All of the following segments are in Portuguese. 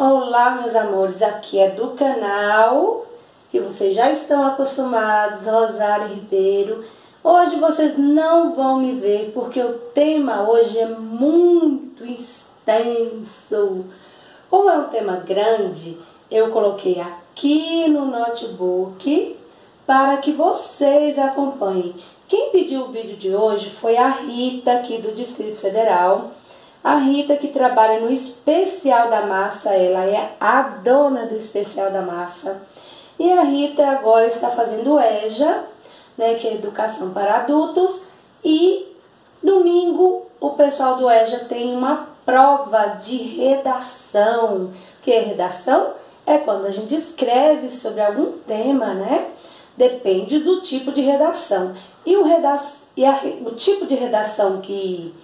Olá, meus amores, aqui é do canal que vocês já estão acostumados, Rosália Ribeiro. Hoje vocês não vão me ver porque o tema hoje é muito extenso. Como é um tema grande, eu coloquei aqui no notebook para que vocês acompanhem. Quem pediu o vídeo de hoje foi a Rita, aqui do Distrito Federal. A Rita, que trabalha no Especial da Massa, ela é a dona do Especial da Massa. E a Rita agora está fazendo EJA, né, que é Educação para Adultos. E domingo o pessoal do EJA tem uma prova de redação. O que é redação? É quando a gente escreve sobre algum tema, né? Depende do tipo de redação. E o tipo de redação que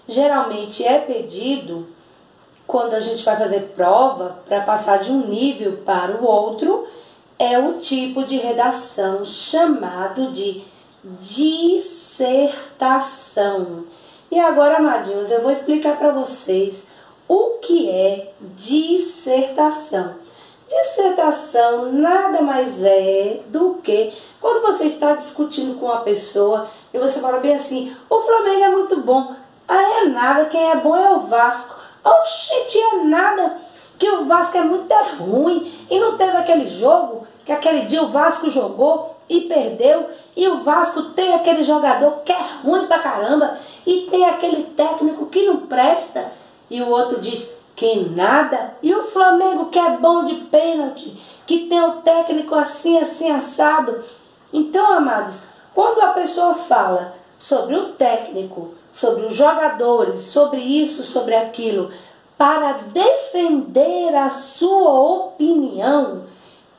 geralmente é pedido quando a gente vai fazer prova para passar de um nível para o outro, é o tipo de redação chamado de dissertação. E agora, amadinhos, eu vou explicar para vocês o que é dissertação. Dissertação nada mais é do que quando você está discutindo com uma pessoa e você fala bem assim: o Flamengo é muito bom. Ah, é nada, quem é bom é o Vasco. Oxente, é nada, que o Vasco é muito ruim. E não teve aquele jogo, que aquele dia o Vasco jogou e perdeu. E o Vasco tem aquele jogador que é ruim pra caramba. E tem aquele técnico que não presta. E o outro diz que nada. E o Flamengo que é bom de pênalti, que tem o técnico assim, assim, assado. Então, amados, quando a pessoa fala sobre o técnico, sobre os jogadores, sobre isso, sobre aquilo, para defender a sua opinião,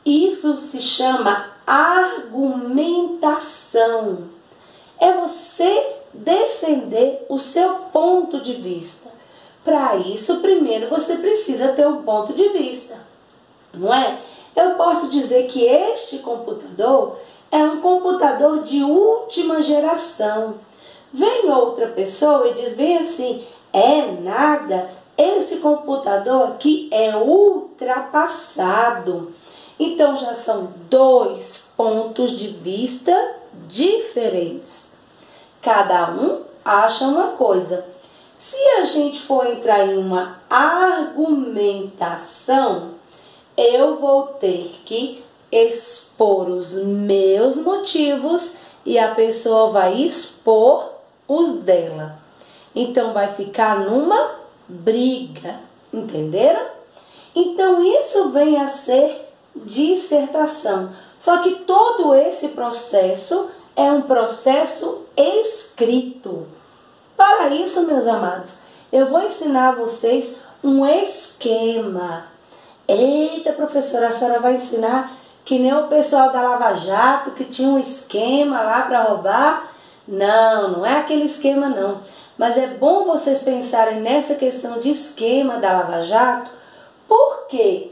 isso se chama argumentação. É você defender o seu ponto de vista. Para isso, primeiro você precisa ter um ponto de vista, não é? Eu posso dizer que este computador é um computador de última geração. Vem outra pessoa e diz bem assim: é nada, esse computador aqui é ultrapassado. Então já são dois pontos de vista diferentes. Cada um acha uma coisa. Se a gente for entrar em uma argumentação, eu vou ter que expor os meus motivos e a pessoa vai expor os dela. Então vai ficar numa briga, entenderam? Então isso vem a ser dissertação. Só que todo esse processo é um processo escrito. Para isso, meus amados, eu vou ensinar a vocês um esquema. Eita, professora, a senhora vai ensinar que nem o pessoal da Lava Jato, que tinha um esquema lá para roubar? Não, não é aquele esquema não. Mas é bom vocês pensarem nessa questão de esquema da Lava Jato, porque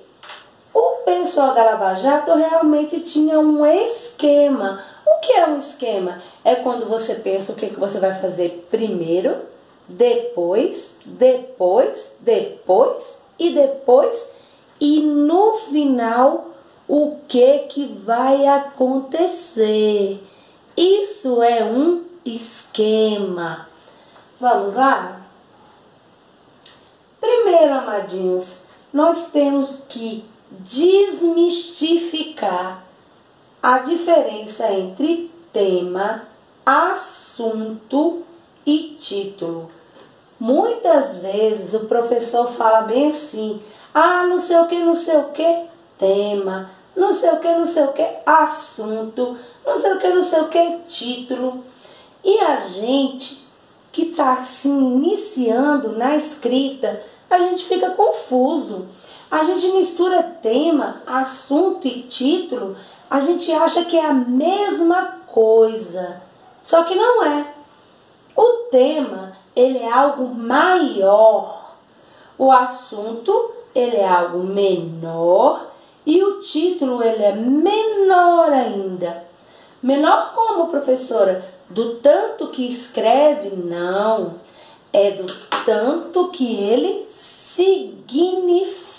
o pessoal da Lava Jato realmente tinha um esquema. O que é um esquema? É quando você pensa o que você vai fazer primeiro, depois, e no final o que vai acontecer. Isso é um esquema. Vamos lá? Primeiro, amadinhos, nós temos que desmistificar a diferença entre tema, assunto e título. Muitas vezes o professor fala bem assim: ah, não sei o que, tema, não sei o que, assunto, não sei o que, título. E a gente que está se iniciando na escrita, a gente fica confuso. A gente mistura tema, assunto e título, a gente acha que é a mesma coisa. Só que não é. O tema, ele é algo maior. O assunto, ele é algo menor. E o título, ele é menor ainda. Menor como, professora? Do tanto que escreve? Não. É do tanto que ele significa.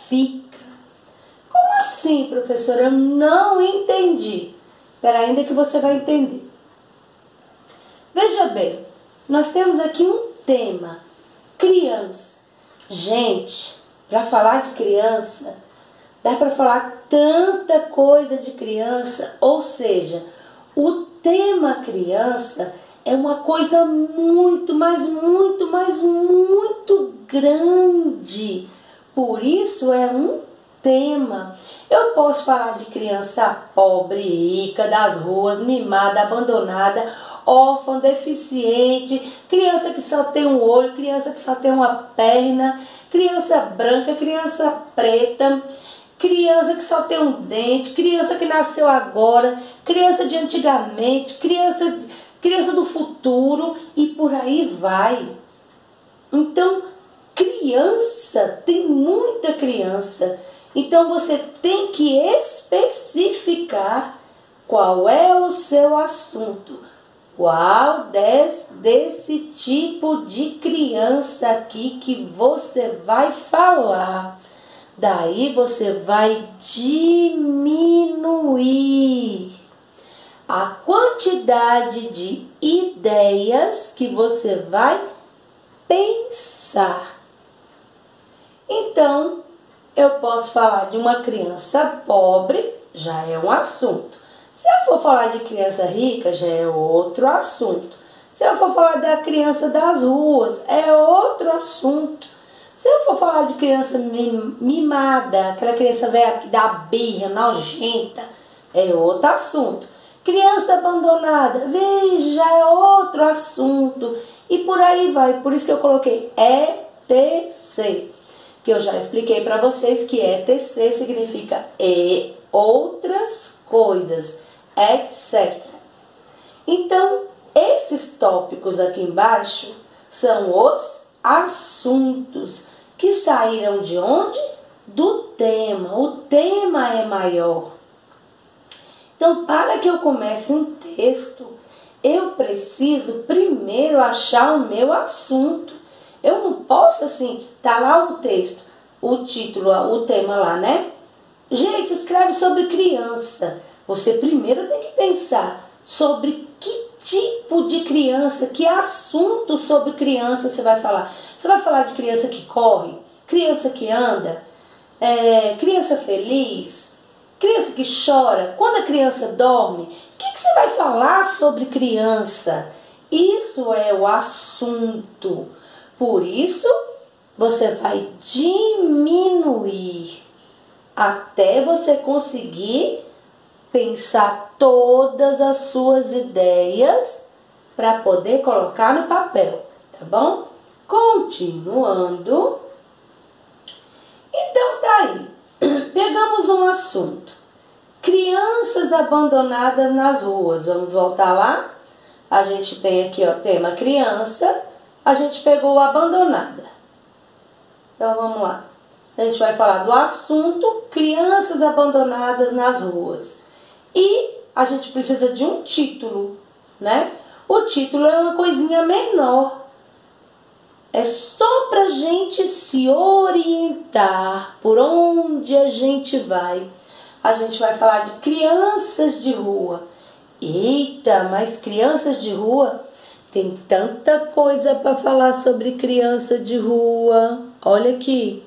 eu não entendi. Espera ainda que você vai entender. Veja bem, nós temos aqui um tema, criança. Gente, para falar de criança, dá para falar tanta coisa de criança, ou seja, o tema criança é uma coisa muito, mas muito, mas muito grande. Por isso é um tema. Eu posso falar de criança pobre, rica, das ruas, mimada, abandonada, órfã, deficiente, criança que só tem um olho, criança que só tem uma perna, criança branca, criança preta, criança que só tem um dente, criança que nasceu agora, criança de antigamente, criança do futuro e por aí vai. Então, criança, tem muita criança. Então, você tem que especificar qual é o seu assunto. Qual desse tipo de criança aqui que você vai falar? Daí você vai diminuir a quantidade de ideias que você vai pensar. Então, eu posso falar de uma criança pobre, já é um assunto. Se eu for falar de criança rica, já é outro assunto. Se eu for falar da criança das ruas, é outro assunto. Se eu for falar de criança mimada, aquela criança velha que dá birra, nojenta, é outro assunto. Criança abandonada, veja, é outro assunto. E por aí vai. Por isso que eu coloquei ETC. Que eu já expliquei para vocês que ETC significa e outras coisas, etc. Então, esses tópicos aqui embaixo são os assuntos que saíram de onde? Do tema. O tema é maior. Então, para que eu comece um texto, eu preciso primeiro achar o meu assunto. Eu não posso assim, tá lá o texto, o título, o tema lá, né? Gente, escreve sobre criança. Você primeiro tem que pensar sobre que tipo de criança, que assunto sobre criança você vai falar. Você vai falar de criança que corre, criança que anda, criança feliz, criança que chora, quando a criança dorme. O que você vai falar sobre criança? Isso é o assunto. Por isso, você vai diminuir até você conseguir pensar todas as suas ideias para poder colocar no papel, tá bom? Continuando. Então, tá aí. Pegamos um assunto. Crianças abandonadas nas ruas. Vamos voltar lá? A gente tem aqui, ó, tema criança. A gente pegou abandonada. Então, vamos lá. A gente vai falar do assunto crianças abandonadas nas ruas. E a gente precisa de um título, né? O título é uma coisinha menor. É só para a gente se orientar por onde a gente vai. A gente vai falar de crianças de rua. Eita, mas crianças de rua, tem tanta coisa para falar sobre criança de rua. Olha aqui.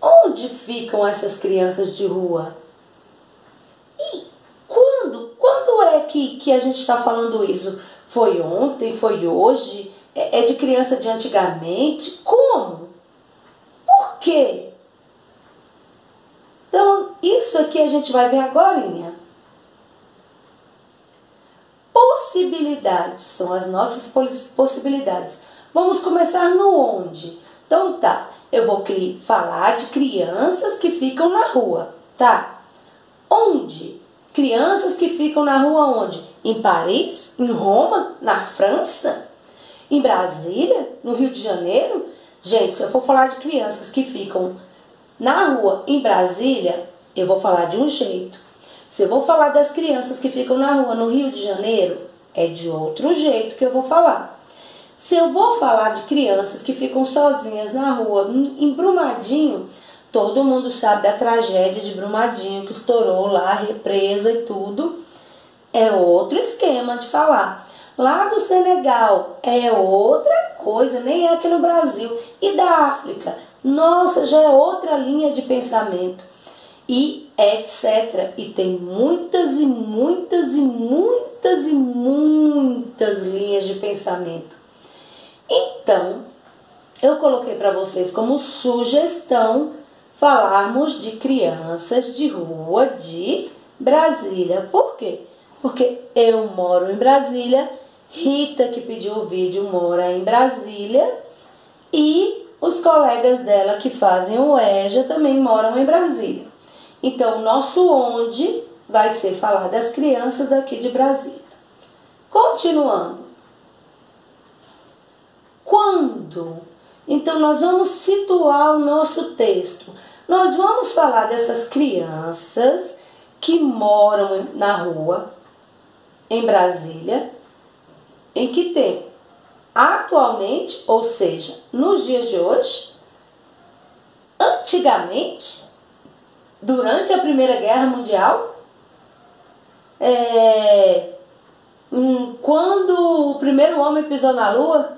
Onde ficam essas crianças de rua? E quando é que a gente está falando isso? Foi ontem? Foi hoje? É de criança de antigamente? Como? Por quê? Então, isso aqui a gente vai ver agorinha. Possibilidades, são as nossas possibilidades. Vamos começar no onde? Então tá, eu vou falar de crianças que ficam na rua, tá? Onde? Crianças que ficam na rua onde? Em Paris? Em Roma? Na França? Em Brasília? No Rio de Janeiro? Gente, se eu for falar de crianças que ficam na rua em Brasília, eu vou falar de um jeito. Se eu vou falar das crianças que ficam na rua no Rio de Janeiro, é de outro jeito que eu vou falar. Se eu vou falar de crianças que ficam sozinhas na rua, em Brumadinho, Todo mundo sabe da tragédia de Brumadinho, que estourou lá, represa e tudo. É outro esquema de falar. Lá do Senegal é outra coisa, nem é aqui no Brasil. E da África, nossa, já é outra linha de pensamento. E etc. E tem muitas e muitas e muitas e muitas linhas de pensamento. Então, eu coloquei para vocês como sugestão falarmos de crianças de rua de Brasília. Por quê? Porque eu moro em Brasília, Rita, que pediu o vídeo, mora em Brasília, e os colegas dela que fazem o EJA também moram em Brasília. Então, o nosso onde vai ser falar das crianças aqui de Brasília. Continuando. Quando? Então, nós vamos situar o nosso texto. Nós vamos falar dessas crianças que moram na rua, em Brasília, em que tem atualmente, ou seja, nos dias de hoje, antigamente, durante a Primeira Guerra Mundial, quando o primeiro homem pisou na Lua,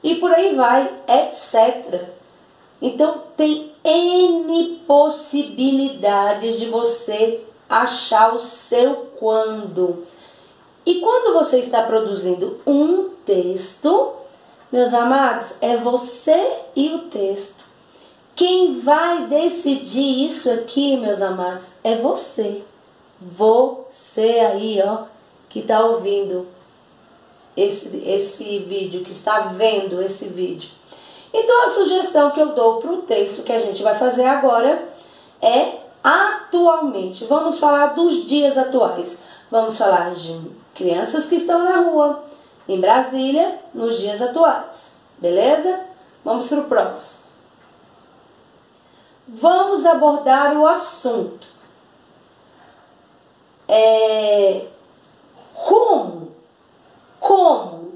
e por aí vai, etc. Então, tem N possibilidades de você achar o seu quando. E quando você está produzindo um texto, meus amados, é você e o texto. Quem vai decidir isso aqui, meus amados, é você. Você aí, ó, que está ouvindo esse vídeo, que está vendo esse vídeo. Então, a sugestão que eu dou para o texto que a gente vai fazer agora é atualmente. Vamos falar dos dias atuais. Vamos falar de crianças que estão na rua, em Brasília, nos dias atuais. Beleza? Vamos para o próximo. Vamos abordar o assunto. Como?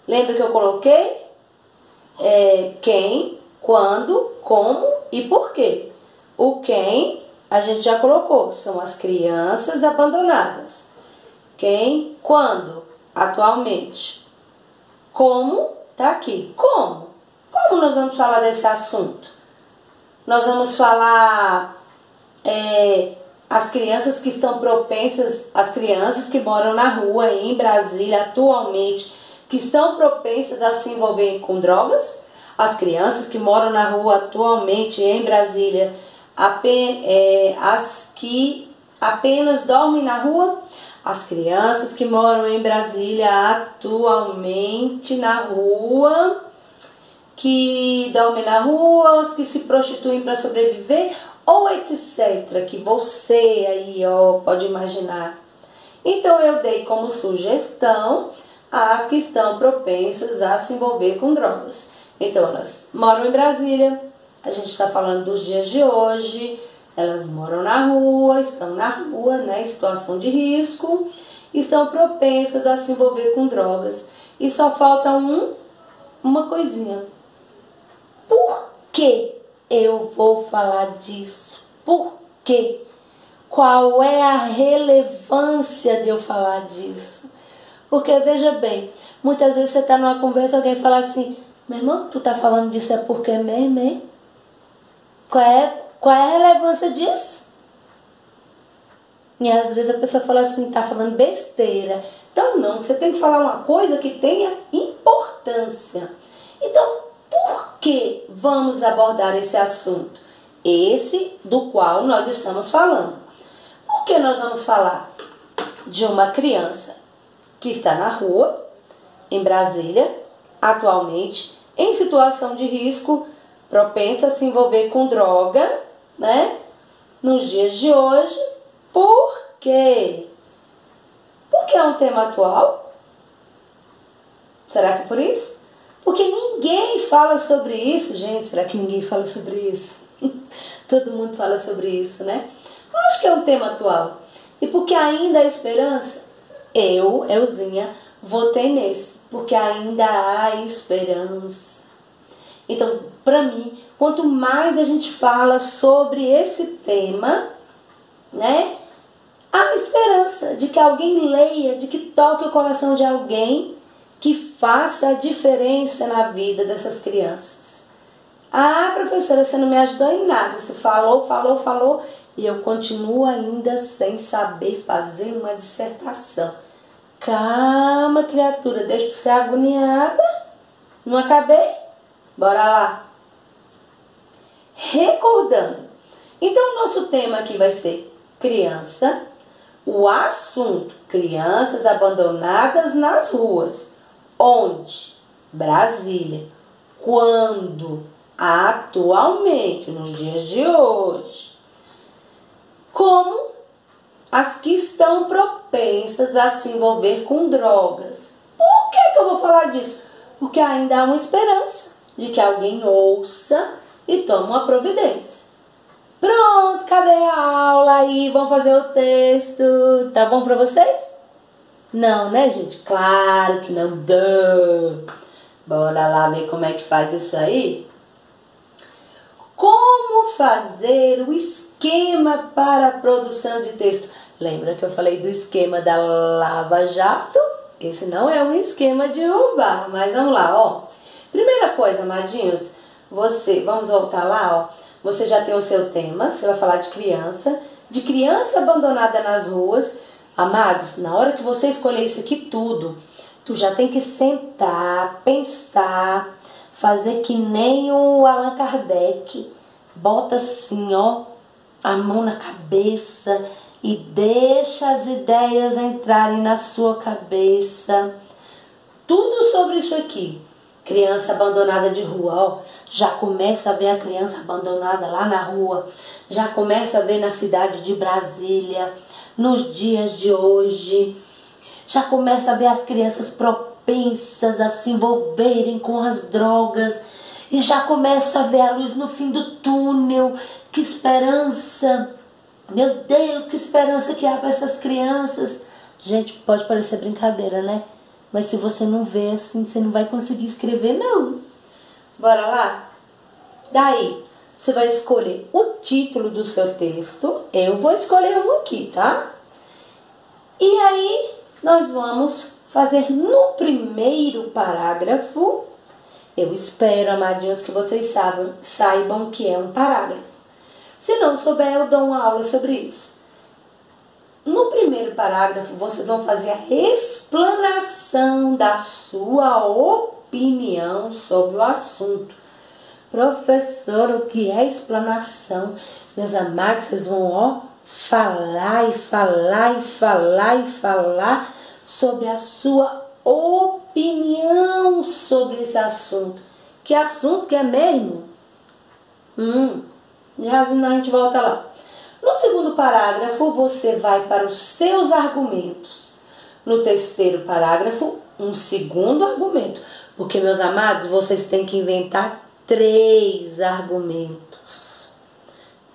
Lembra que eu coloquei? Quem, quando, como e por quê. O quem, a gente já colocou, são as crianças abandonadas. Quem, quando, atualmente. Como, tá aqui. Como? Como nós vamos falar desse assunto? Nós vamos falar as crianças que estão propensas, as crianças que moram na rua em Brasília atualmente, que estão propensas a se envolver com drogas, as crianças que moram na rua atualmente em Brasília, as que apenas dormem na rua, as crianças que moram em Brasília atualmente na rua, que dormem na rua, os que se prostituem para sobreviver, ou etc, que você aí, ó, pode imaginar. Então, eu dei como sugestão as que estão propensas a se envolver com drogas. Então, elas moram em Brasília, a gente está falando dos dias de hoje, elas moram na rua, estão na rua, né, em situação de risco, estão propensas a se envolver com drogas. E só falta uma coisinha. Por que eu vou falar disso? Por quê? Qual é a relevância de eu falar disso? Porque, veja bem, muitas vezes você está numa conversa e alguém fala assim: meu irmão, tu tá falando disso é porque mesmo, hein? Qual é a relevância disso? E às vezes a pessoa fala assim, tá falando besteira. Então não, você tem que falar uma coisa que tenha importância. Então, por que vamos abordar esse assunto? Esse do qual nós estamos falando. Por que nós vamos falar de uma criança que está na rua, em Brasília, atualmente, em situação de risco, propensa a se envolver com droga, né? Nos dias de hoje. Por quê? Porque é um tema atual? Será que é por isso? Porque ninguém fala sobre isso, gente. Será que ninguém fala sobre isso? Todo mundo fala sobre isso, né? Eu acho que é um tema atual. E porque ainda há esperança, Euzinha, votei nesse. Porque ainda há esperança. Então, para mim, quanto mais a gente fala sobre esse tema, né, há esperança de que alguém leia, de que toque o coração de alguém, que faça a diferença na vida dessas crianças. Ah, professora, você não me ajudou em nada. Você falou, e eu continuo ainda sem saber fazer uma dissertação. Calma, criatura, deixa de ser agoniada. Não acabei? Bora lá. Recordando. Então, o nosso tema aqui vai ser criança. O assunto, crianças abandonadas nas ruas. Onde? Brasília. Quando? Atualmente, nos dias de hoje. Como as que estão propensas a se envolver com drogas. Por que eu vou falar disso? Porque ainda há uma esperança de que alguém ouça e tome uma providência. Pronto, cadê a aula aí? Vamos fazer o texto. Tá bom pra vocês? Não, né, gente? Claro que não. Bora lá ver como é que faz isso aí? Como fazer o esquema para a produção de texto? Lembra que eu falei do esquema da Lava Jato? Esse não é um esquema de roubar, mas vamos lá, ó. Primeira coisa, amadinhos, vamos voltar lá, ó. Você já tem o seu tema, você vai falar de criança abandonada nas ruas. Amados, na hora que você escolher isso aqui tudo, tu já tem que sentar, pensar, fazer que nem o Allan Kardec. Bota assim, ó, a mão na cabeça e deixa as ideias entrarem na sua cabeça. Tudo sobre isso aqui. Criança abandonada de rua, ó. Já começa a ver a criança abandonada lá na rua. Já começa a ver na cidade de Brasília, nos dias de hoje. Já começa a ver as crianças propensas a se envolverem com as drogas. E já começa a ver a luz no fim do túnel. Que esperança! Meu Deus, que esperança que há para essas crianças. Gente, pode parecer brincadeira, né? Mas se você não vê assim, você não vai conseguir escrever, não. Bora lá? Daí, você vai escolher o título do seu texto. Eu vou escolher um aqui, tá? E aí, nós vamos fazer no primeiro parágrafo. Eu espero, amadinhos, que vocês saibam o que é um parágrafo. Se não souber, eu dou uma aula sobre isso. No primeiro parágrafo, vocês vão fazer a explanação da sua opinião sobre o assunto. Professor, o que é explanação? Meus amados, vocês vão, ó, falar sobre a sua opinião sobre esse assunto. Que assunto que é mesmo? Já a gente volta lá. No segundo parágrafo, você vai para os seus argumentos. No terceiro parágrafo, um segundo argumento. Porque, meus amados, vocês têm que inventar 3 argumentos.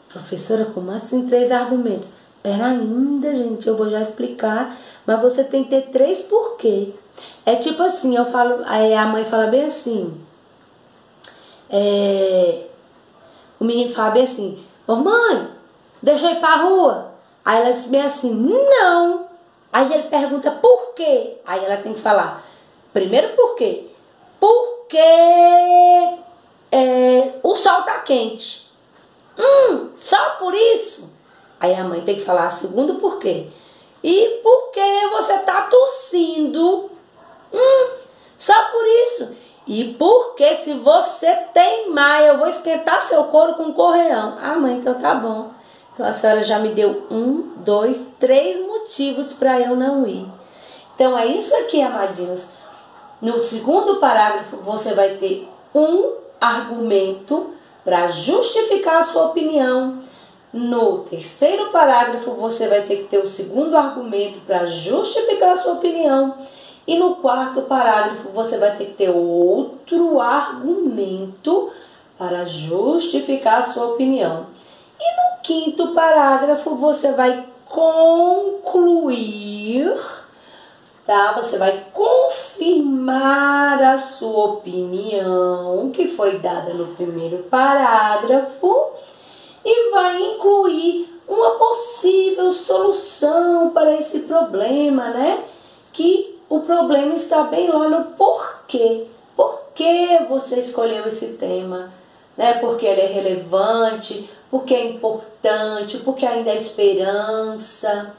Professora, como assim 3 argumentos? Pera ainda, gente, eu vou já explicar. Mas você tem que ter 3 por quê? É tipo assim, eu falo, aí a mãe fala bem assim. O menino fala bem assim, ô mãe, deixa eu ir pra rua. Aí ela diz bem assim, não. Aí ele pergunta por quê? Aí ela tem que falar, primeiro por quê? Porque o sol tá quente. Só por isso? Aí a mãe tem que falar segundo por quê? E por que você tá tossindo? Só por isso. E porque se você teimar, eu vou esquentar seu couro com correão. Ah, mãe, então tá bom. Então a senhora já me deu 1, 2, 3 motivos para eu não ir. Então é isso aqui, amadinhos. No segundo parágrafo, você vai ter um argumento para justificar a sua opinião. No terceiro parágrafo, você vai ter que ter o segundo argumento para justificar a sua opinião. E no quarto parágrafo, você vai ter que ter outro argumento para justificar a sua opinião. E no quinto parágrafo, você vai concluir, tá? Você vai confirmar confirmar a sua opinião, que foi dada no primeiro parágrafo, e vai incluir uma possível solução para esse problema, né? Que o problema está bem lá no porquê. Por que você escolheu esse tema? Né? Porque ele é relevante, porque é importante, porque ainda há esperança.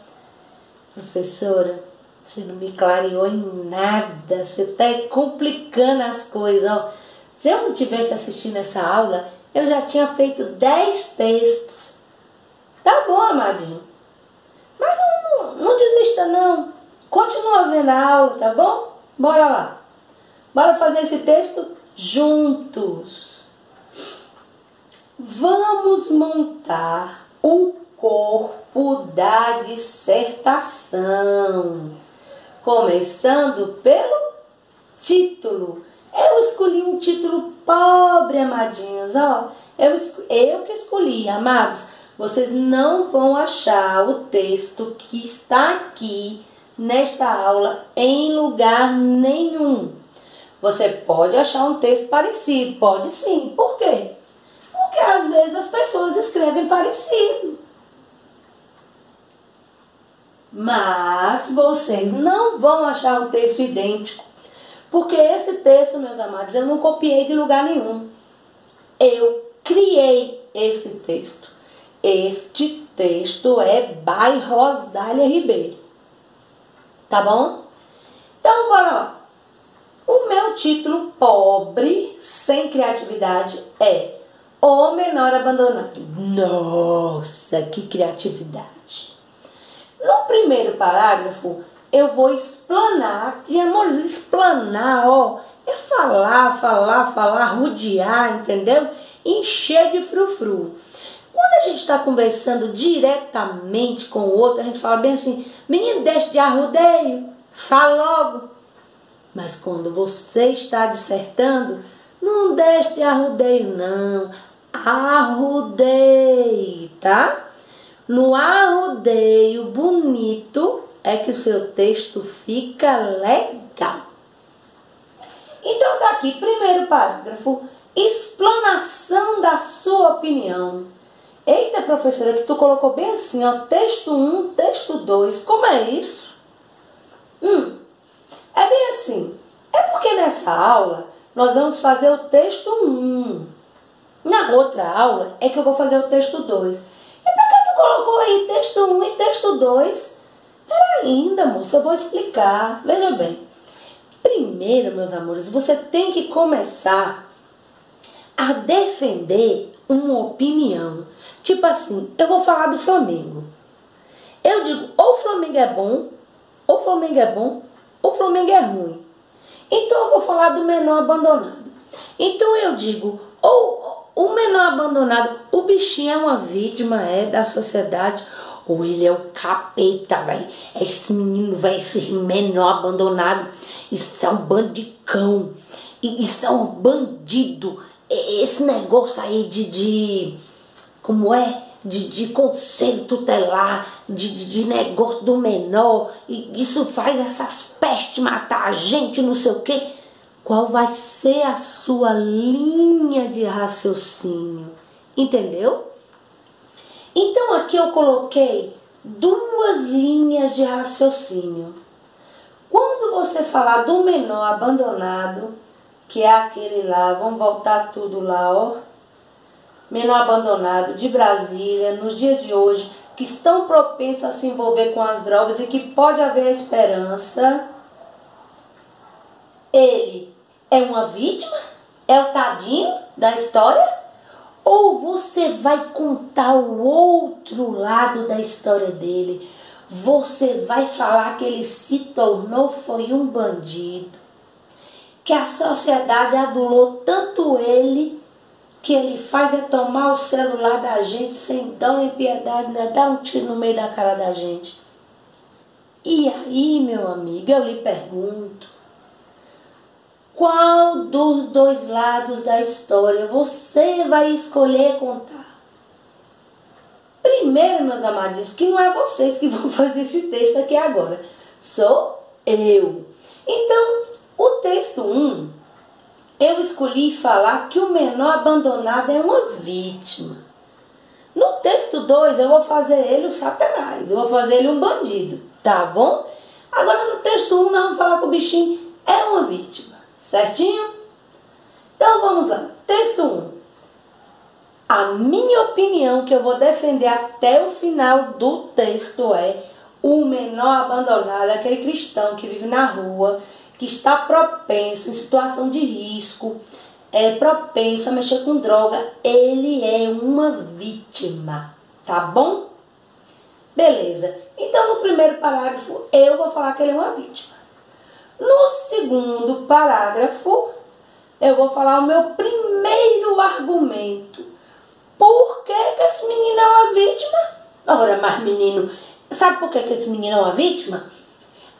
Professora, você não me clareou em nada, você está complicando as coisas. Ó. Se eu não tivesse assistindo essa aula, eu já tinha feito 10 textos. Tá bom, amadinho. Mas não desista não. Continua vendo a aula, tá bom? Bora lá. Bora fazer esse texto juntos. Vamos montar o corpo da dissertação. Começando pelo título. Eu escolhi um título pobre, amadinhos. Ó, eu que escolhi, amados. Vocês não vão achar o texto que está aqui nesta aula em lugar nenhum. Você pode achar um texto parecido, pode sim. Por quê? Porque às vezes as pessoas escrevem parecido. Mas vocês não vão achar um texto idêntico. Porque esse texto, meus amados, eu não copiei de lugar nenhum. Eu criei esse texto. Este texto é by Rosália Ribeiro. Tá bom? Então, bora lá. O meu título pobre, sem criatividade, é O Menor Abandonado. Nossa, que criatividade! No primeiro parágrafo, eu vou explanar. E, amores, explanar, ó, é falar, rodear, entendeu? Encher de frufru. Quando a gente está conversando diretamente com o outro, a gente fala bem assim, menino, deixa de arrudeio, fala logo. Mas quando você está dissertando, não deixe de arrudeio, não. Arrudeie, tá? No arrudeio bonito é que o seu texto fica legal. Então, daqui, primeiro parágrafo, explanação da sua opinião. Eita, professora, que tu colocou bem assim, ó, texto 1, texto 2, como é isso? É bem assim, é porque nessa aula nós vamos fazer o texto 1. Na outra aula é que eu vou fazer o texto 2. E pra que tu colocou aí texto 1 e texto 2? Pera ainda, moça, eu vou explicar. Veja bem, primeiro, meus amores, você tem que começar a defender uma opinião. Tipo assim, eu vou falar do Flamengo. Eu digo, ou o Flamengo é bom, ou o Flamengo é bom, ou o Flamengo é ruim. Então eu vou falar do menor abandonado. Então eu digo, ou o menor abandonado, o bichinho é uma vítima da sociedade, ou ele é o capeta, velho. Esse menino, velho, esse menor abandonado, isso é um bando de cão, isso é um bandido. Esse negócio aí como é? De conselho tutelar, de negócio do menor, e isso faz essas pestes matar a gente, não sei o quê. Qual vai ser a sua linha de raciocínio? Entendeu? Então aqui eu coloquei 2 linhas de raciocínio. Quando você falar do menor abandonado, que é aquele lá, vamos voltar tudo lá, ó. Menor abandonado de Brasília, nos dias de hoje, que estão propensos a se envolver com as drogas e que pode haver esperança. Ele é uma vítima? É o tadinho da história? Ou você vai contar o outro lado da história dele? Você vai falar que ele se tornou, foi um bandido, que a sociedade adulou tanto ele, que ele faz é tomar o celular da gente sem dó nem piedade, né? Dar um tiro no meio da cara da gente. E aí, meu amigo, eu lhe pergunto, qual dos 2 lados da história você vai escolher contar? Primeiro, meus amadinhos, que não é vocês que vão fazer esse texto aqui agora, sou eu. Então, o texto 1, eu escolhi falar que o menor abandonado é uma vítima. No texto 2, eu vou fazer ele o Satanás, eu vou fazer ele um bandido, tá bom? Agora no texto 1, nós vamos falar que o bichinho é uma vítima, certinho? Então vamos lá, texto 1. A minha opinião, que eu vou defender até o final do texto, é: o menor abandonado é aquele cristão que vive na rua, que está propenso, em situação de risco, é propenso a mexer com droga. Ele é uma vítima, tá bom? Beleza. Então, no primeiro parágrafo, eu vou falar que ele é uma vítima. No segundo parágrafo, eu vou falar o meu primeiro argumento. Por que esse menino é uma vítima? Ora, mas menino, sabe por que esse menino é uma vítima?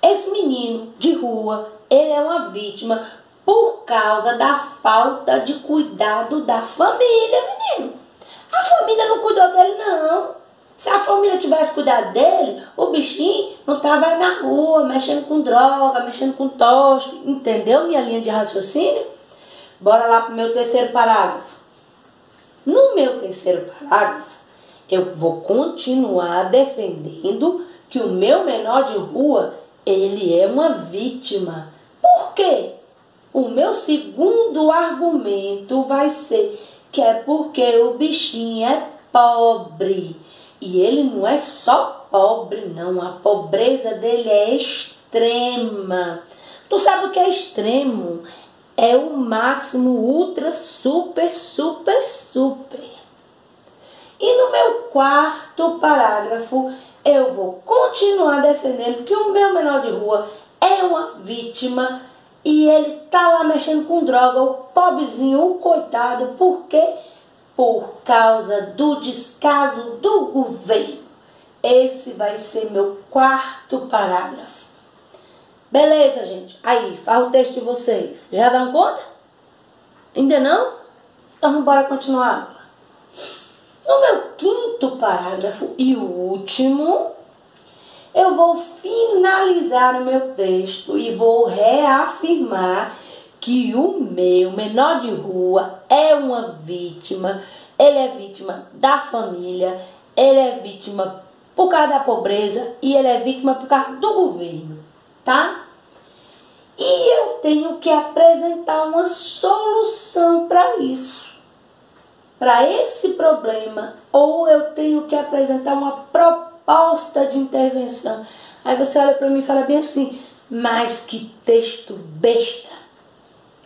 Esse menino de rua, ele é uma vítima por causa da falta de cuidado da família, menino. A família não cuidou dele, não. Se a família tivesse cuidado dele, o bichinho não estava aí na rua, mexendo com droga, mexendo com tóxico. Entendeu minha linha de raciocínio? Bora lá para o meu terceiro parágrafo. No meu terceiro parágrafo, eu vou continuar defendendo que o meu menor de rua, ele é uma vítima. Por quê? O meu segundo argumento vai ser que é porque o bichinho é pobre. E ele não é só pobre, não. A pobreza dele é extrema. Tu sabe o que é extremo? É o máximo, ultra, super, super, super. E no meu quarto parágrafo, eu vou continuar defendendo que o meu menor de rua é uma vítima e ele tá lá mexendo com droga, o pobrezinho, o coitado. Por quê? Por causa do descaso do governo. Esse vai ser meu quarto parágrafo. Beleza, gente? Aí, faz o texto de vocês. Já dão conta? Ainda não? Então vamos embora continuar a aula. No meu quinto parágrafo e o último, eu vou finalizar o meu texto e vou reafirmar que o meu menor de rua é uma vítima. Ele é vítima da família, ele é vítima por causa da pobreza e ele é vítima por causa do governo, tá? E eu tenho que apresentar uma solução para isso, para esse problema, ou eu tenho que apresentar uma proposta de intervenção. Aí você olha para mim e fala bem assim: mas que texto besta!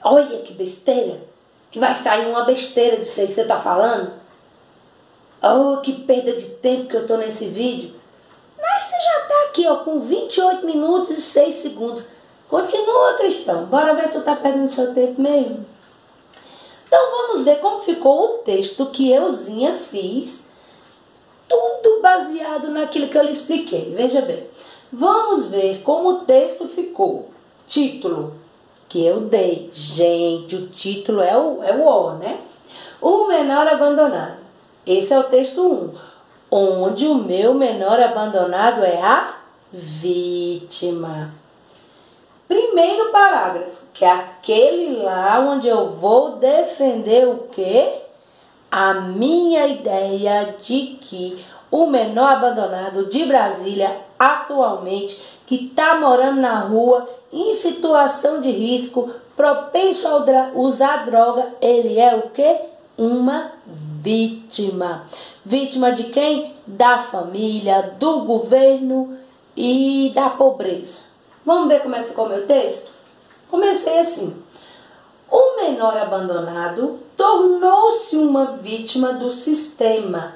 Olha que besteira! Que vai sair uma besteira disso aí que você está falando. Oh, que perda de tempo que eu estou nesse vídeo. Mas você já está aqui, ó, com 28 minutos e 6 segundos. Continua, cristão. Bora ver se tu está perdendo seu tempo mesmo. Então vamos ver como ficou o texto que euzinha fiz. Tudo baseado naquilo que eu lhe expliquei. Veja bem. Vamos ver como o texto ficou. Título que eu dei. Gente, o título é o né? O menor abandonado. Esse é o texto 1. Onde o meu menor abandonado é a vítima. Primeiro parágrafo, que é aquele lá onde eu vou defender o quê? A minha ideia de que o menor abandonado de Brasília, atualmente, que está morando na rua, em situação de risco, propenso a usar droga, ele é o quê? Uma vítima. Vítima de quem? Da família, do governo e da pobreza. Vamos ver como é que ficou meu texto? Comecei assim. O menor abandonado tornou-se uma vítima do sistema.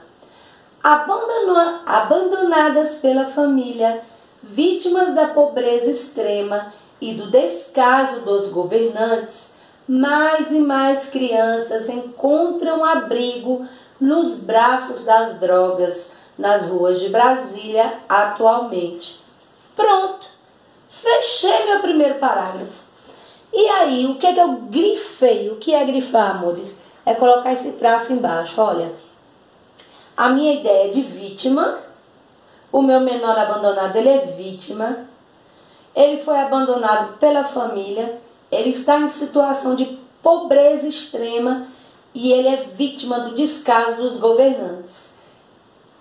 Abandonadas pela família, vítimas da pobreza extrema e do descaso dos governantes, mais e mais crianças encontram abrigo nos braços das drogas nas ruas de Brasília atualmente. Pronto! Fechei meu primeiro parágrafo. E aí, o que é que eu grifei? O que é grifar, amores? É colocar esse traço embaixo. Olha, a minha ideia é de vítima. O meu menor abandonado, ele é vítima. Ele foi abandonado pela família ele está em situação de pobreza extrema e ele é vítima do descaso dos governantes.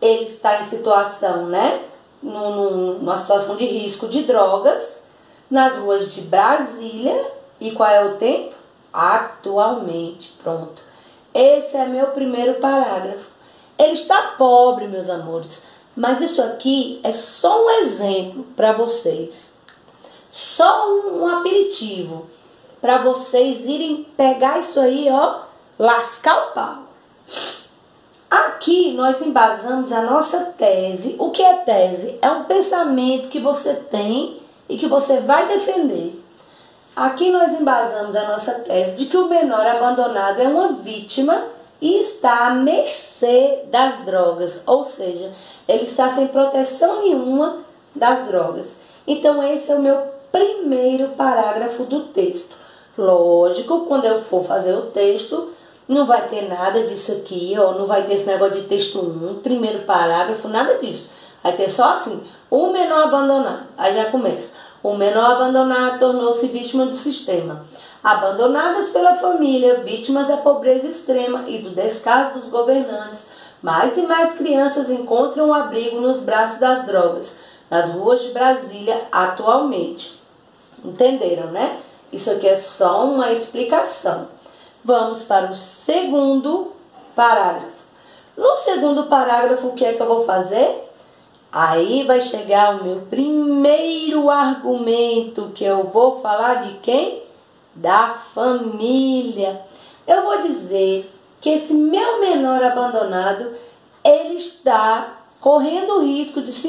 Ele está em situação, né, numa situação de risco de drogas, nas ruas de Brasília. E qual é o tempo? Atualmente. Pronto. Esse é meu primeiro parágrafo. Ele está pobre, meus amores, mas isso aqui é só um exemplo para vocês. Só um aperitivo para vocês irem pegar isso aí, ó, lascar o pau. Aqui nós embasamos a nossa tese. O que é tese? É um pensamento que você tem e que você vai defender. Aqui nós embasamos a nossa tese de que o menor abandonado é uma vítima e está à mercê das drogas, ou seja, ele está sem proteção nenhuma das drogas. Então esse é o meu primeiro parágrafo do texto. Lógico, quando eu for fazer o texto, não vai ter nada disso aqui, ó, não vai ter esse negócio de texto 1, primeiro parágrafo, nada disso. Vai ter só assim, o menor abandonado. Aí já começa. O menor abandonado tornou-se vítima do sistema. Abandonadas pela família, vítimas da pobreza extrema e do descaso dos governantes, mais e mais crianças encontram um abrigo nos braços das drogas, nas ruas de Brasília atualmente. Entenderam, né? Isso aqui é só uma explicação. Vamos para o segundo parágrafo. No segundo parágrafo, o que é que eu vou fazer? Aí vai chegar o meu primeiro argumento, que eu vou falar de quem? Da família. Eu vou dizer que esse meu menor abandonado, ele está correndo o risco de se